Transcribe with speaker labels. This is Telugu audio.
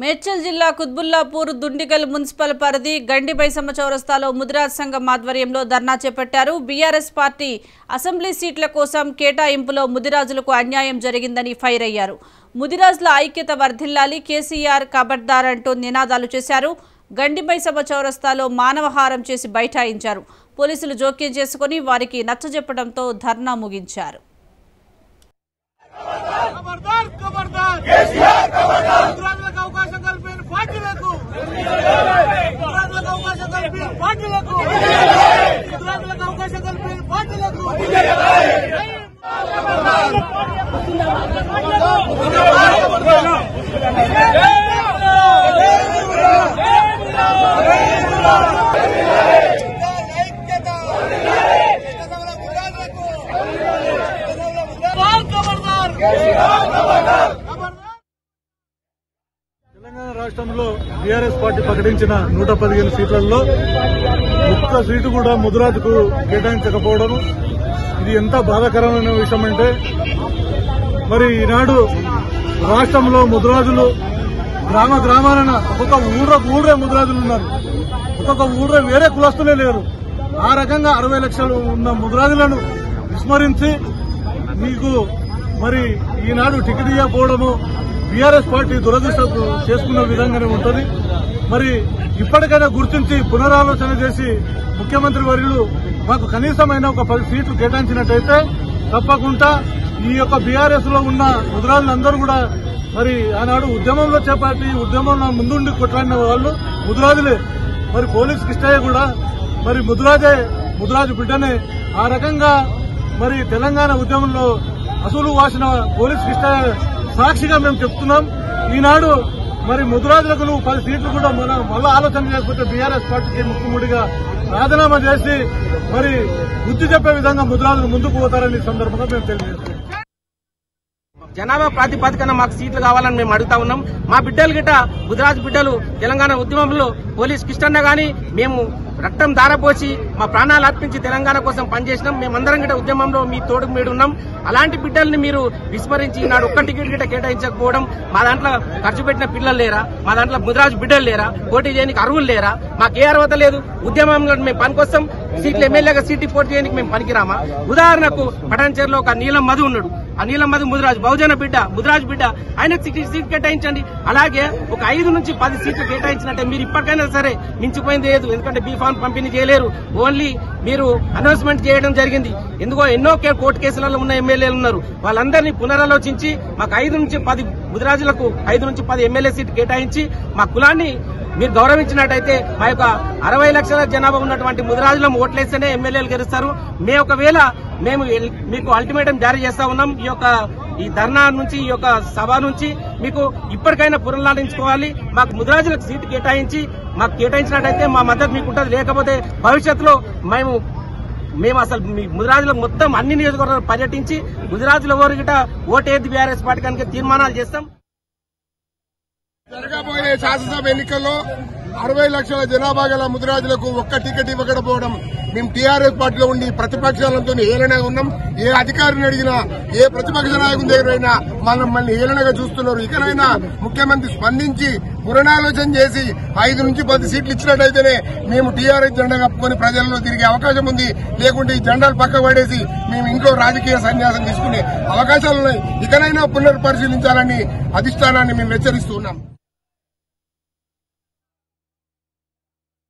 Speaker 1: మేడ్చల్ జిల్లా కుత్బుల్లాపూర్ దుండిగల్ మున్సిపల్ పరిధి గండిమైసమ్మ చౌరస్తాలో ముదిరాజ్ సంఘం ఆధ్వర్యంలో ధర్నా చేపట్టారు. బీఆర్ఎస్ పార్టీ అసెంబ్లీ సీట్ల కోసం కేటాయింపులో ముదిరాజులకు అన్యాయం జరిగిందని ఫైర్ అయ్యారు. ముదిరాజుల ఐక్యత వర్ధిల్లాలి, కేసీఆర్ కబడ్దార్ అంటూ నినాదాలు చేశారు. గండిమైసమ్మ చౌరస్తాలో మానవహారం చేసి బైఠాయించారు. పోలీసులు జోక్యం చేసుకుని వారికి నచ్చజెప్పడంతో ధర్నా ముగించారు.
Speaker 2: తెలంగాణ రాష్ట్రంలో బీఆర్ఎస్ పార్టీ ప్రకటించిన 115 సీట్లలో ఒక్క సీటు కూడా ముదిరాజుకు కేటాయించకపోవడం ఇది ఎంత బాధాకరమైన విషయం అంటే, మరి ఈనాడు రాష్ట్రంలో ముదిరాజులు గ్రామాలన ఒక్కొక్క ఊరే ముదిరాజులు ఉన్నారు. ఒక్కొక్క ఊరే వేరే కులస్తులే లేరు. ఆ రకంగా 60 లక్షలు ఉన్న ముదిరాజులను విస్మరించి మీకు మరి ఈనాడు టికెట్ ఇవ్వకపోవడము బీఆర్ఎస్ పార్టీ దురదృష్టం చేసుకున్న విధంగానే ఉంటుంది. మరి ఇప్పటికైనా గుర్తించి పునరాలోచన చేసి ముఖ్యమంత్రి వర్యులు మాకు కనీసమైన ఒక 10 సీట్లు కేటాయించినట్టయితే తప్పకుండా ఈ యొక్క బీఆర్ఎస్ లో ఉన్న ముదిరాజులందరూ కూడా మరి ఆనాడు ఉద్యమంలో చేపట్టి ఉద్యమంలో ముందుండి కొట్లాడిన వాళ్ళు ముదిరాజులే. మరి పోలీస్ కిష్టయ్య కూడా మరి ముదిరాజు బిడ్డనే. ఆ రకంగా మరి తెలంగాణ ఉద్యమంలో అసలు వాసిన పోలీస్ కిష్టయ్య సాక్షిగా మేము చెప్తున్నాం. ఈనాడు మరి ముదిరాజులకు 10 సీట్లు కూడా మళ్ళా ఆలోచన చేయకపోతే బీఆర్ఎస్ పార్టీకి ముఖ్యమంత్రిగా రాజీనామా చేసి మరి బుద్ధి చెప్పే విధంగా ముదిరాజులు ముందుకు పోతారని సందర్భంగా మేము తెలియజేస్తున్నాం.
Speaker 3: జనాభా ప్రాతిపదికన మాకు సీట్లు కావాలని మేము అడుగుతా ఉన్నాం. మా బిడ్డలు గిట్ట ముదిరాజు బిడ్డలు తెలంగాణ ఉద్యమంలో పోలీస్ కిష్టన్న గాని మేము రక్తం ధారపోసి మా ప్రాణాలు అర్పించి తెలంగాణ కోసం పనిచేసినాం. మేమందరం గిట్ట ఉద్యమంలో మీ తోడుకు మేడు ఉన్నాం. అలాంటి బిడ్డల్ని మీరు విస్మరించి నాడు ఒక్క టికెట్ గిట్ట కేటాయించకపోవడం, మా దాంట్లో ఖర్చు పెట్టిన పిల్లలు లేరా, మా దాంట్లో ముదిరాజు బిడ్డలు లేరా, పోటీ చేయడానికి అర్హులు లేరా, మాకే అర్హత లేదు, ఉద్యమంలో మేము పనికొస్తాం, సీట్లు ఎమ్మెల్యేగా సీట్లు పోటీ చేయడానికి మేము పనికిరామా? ఉదాహరణకు పటాన్చేరులో ఒక నీలం మధు ఉన్నాడు. ఆ నీలం మధు ముదిరాజు బహుజన బిడ్డ, ముదిరాజు బిడ్డ, ఆయన సీట్ కేటాయించండి. అలాగే ఒక 5 నుంచి 10 సీట్లు కేటాయించినట్టే మీరు ఇప్పటికైనా సరే మించిపోయింది లేదు. ఎందుకంటే బీ ఫామ్ పంపిణీ చేయలేరు, ఓన్లీ మీరు అనౌన్స్మెంట్ చేయడం జరిగింది. ఎందుకో ఎన్నో కోర్టు కేసులలో ఉన్న ఎమ్మెల్యేలు ఉన్నారు. వాళ్ళందరినీ పునరాలోచించి మాకు 5 నుంచి 10 ముదిరాజులకు 5 నుంచి 10 ఎమ్మెల్యే సీట్లు కేటాయించి మా కులాన్ని మీరు గౌరవించినట్టయితే మా యొక్క 60 లక్షల జనాభా ఉన్నటువంటి ముదిరాజులను ఓట్లేస్తేనే ఎమ్మెల్యేలు గెలుస్తారు. మేము మీకు అల్టిమేటం జారీ చేస్తా ఉన్నాం. ఈ ధర్నా నుంచి, ఈ యొక్క సభ నుంచి మీకు ఇప్పటికైనా పునరాలోచించుకోవాలి. మాకు ముదిరాజులకు సీటు కేటాయించి మాకు కేటాయించినట్టయితే మా మద్దతు మీకు ఉంటుంది. లేకపోతే భవిష్యత్తులో మేము అసలు ముదిరాజులకు మొత్తం అన్ని నియోజకవర్గాలు పర్యటించి ముదిరాజుల గిట ఓటేది బీఆర్ఎస్ పార్టీ కనుక తీర్మానాలు చేస్తాం.
Speaker 4: జరగబోయే శాసనసభ ఎన్నికల్లో 60 లక్షల జనాభా గల ముదిరాజులకు ఒక్క టికెట్ ఇవ్వకపోవడం మేము టీఆర్ఎస్ పార్టీలో ఉండి ప్రతిపక్షాలతో హేళనగా ఉన్నాం. ఏ అధికారిని అడిగినా, ఏ ప్రతిపక్ష నాయకుని దగ్గరైనా మమ్మల్ని హేళనగా చూస్తున్నారు. ఇకనైనా ముఖ్యమంత్రి స్పందించి పునరాలోచన చేసి 5 నుంచి 10 సీట్లు ఇచ్చినట్టయితేనే మేము టీఆర్ఎస్ జెండా కప్పుకొని ప్రజల్లో తిరిగే అవకాశం ఉంది. లేకుంటే ఈ జెండాలు పక్క పడేసి మేము ఇంట్లో రాజకీయ సన్యాసం తీసుకునే అవకాశాలున్నాయి. ఇకనైనా పునర్పరిశీలించాలని అధిష్టానాన్ని మేము హెచ్చరిస్తూ ఉన్నాం.